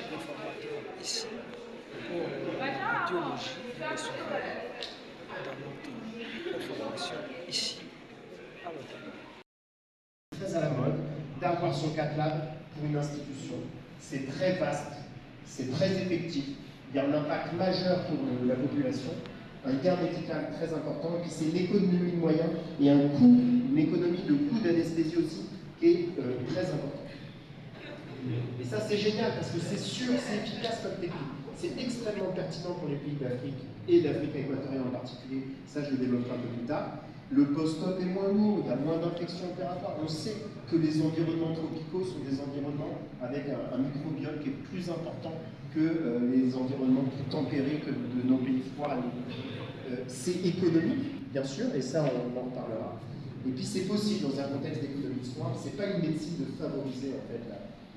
réformateur ici pour l'idéologie et son dans notre formation ici à l'Ottawa. Très à la mode d'avoir son CatLab pour une institution. C'est très vaste, c'est très effectif, il y a un impact majeur pour la population, un gain médical très important, et puis c'est une économie de moyens et un coût, une économie de coût d'anesthésie aussi qui est très important. Et ça c'est génial parce que c'est sûr, c'est efficace comme technique. C'est extrêmement pertinent pour les pays d'Afrique et d'Afrique équatoriale en particulier. Ça je le développerai un peu plus tard. Le post-op est moins lourd, il y a moins d'infections opératoires. On sait que les environnements tropicaux sont des environnements avec un microbiome qui est plus important que les environnements plus tempérés que de nos pays froids. C'est économique, bien sûr, et ça on en reparlera. Et puis c'est possible dans un contexte d'économie de soins. C'est pas une médecine de favoriser en fait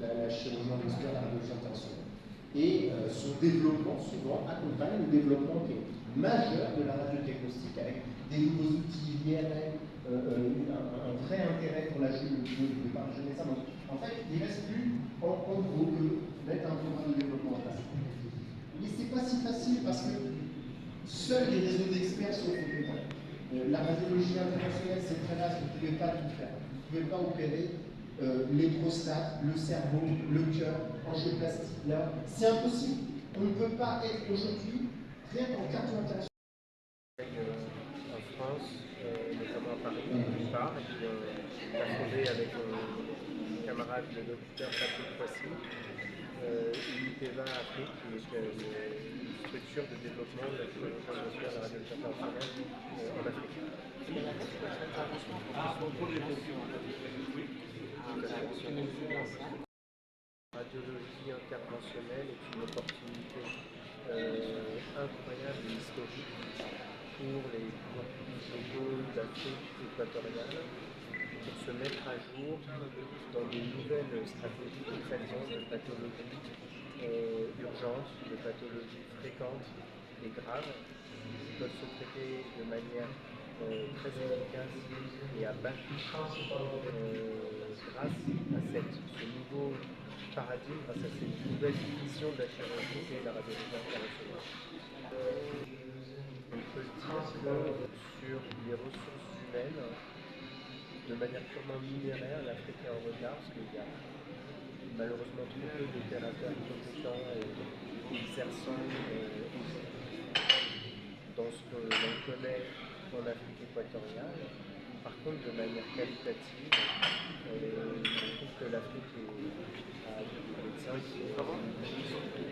la chirurgie endoscopique, la radiologie interventionnelle. Et son développement souvent accompagne le développement qui est majeur de la radiodiagnostic avec des nouveaux outils IRM, un vrai intérêt pour la juge de partager ça. Donc, en fait, il ne reste plus en gros que mettre un programme de développement en place. Mais ce n'est pas si facile parce que seuls les réseaux d'experts sont compétents. La radiologie internationale, c'est très vaste, vous ne pouvez pas tout faire. Vous ne pouvez pas opérer les prostates, le cerveau, le cœur, angioplastie, là. C'est impossible. On ne peut pas être aujourd'hui, rien qu'en cardio international. En France, notamment à Paris, d'une part, et puis on a fondé avec un camarade, le docteur Patrick Poissy, Uniteva Afrique, qui est une structure de développement de la chirurgie endoscopique de la radiologie interventionnelle en Afrique. La radiologie interventionnelle est une opportunité incroyable et historique pour les pouvoirs publics locaux d'Afrique équatoriale pour se mettre à jour dans de nouvelles stratégies de traitement de pathologies urgentes, de pathologies fréquentes et graves qui peuvent se traiter de manière très efficace et à bas coût grâce à ce nouveau paradigme, grâce à cette nouvelle vision de la chirurgie et de la radiologie internationale. On peut dire que sur les ressources humaines, de manière purement numéraire, l'Afrique est en retard parce qu'il y a malheureusement trop peu d'opérateurs compétents et exerçants dans ce que l'on connaît en Afrique équatoriale. Par contre, de manière qualitative, je trouve que l'Afrique a des médecins qui ont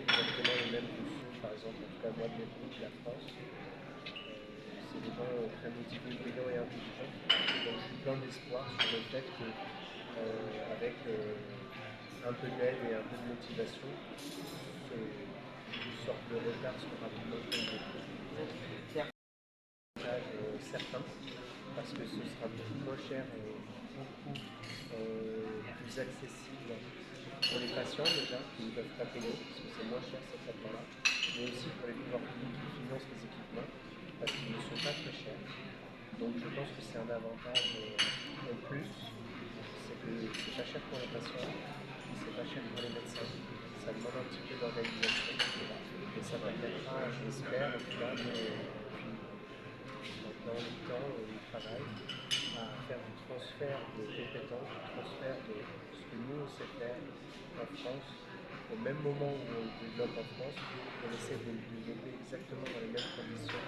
exactement les mêmes fonctions, par exemple, en tout cas moi de mes pays, la France. C'est des gens très motivés, brillants et intelligents. Donc je suis plein d'espoir sur le fait que, avec un peu d'aide et un peu de motivation, une sorte de retard sera rapidement comblé. Certain, parce que ce sera beaucoup moins cher et beaucoup plus accessible pour les patients déjà, qui ne peuvent pas payer, parce que c'est moins cher ce traitement-là, mais aussi pour les pouvoirs publics qui financent les équipements, parce qu'ils ne sont pas très chers. Donc je pense que c'est un avantage en plus, c'est que c'est pas cher pour les patients, c'est pas cher pour les médecins, ça demande un petit peu d'organisation, et ça permettra, j'espère, en tout cas, dans le temps du travail, à faire du transfert de compétences, du transfert de ce que nous on sait faire en France. Au même moment où on le développe en France, on essaie de le développer exactement dans les mêmes conditions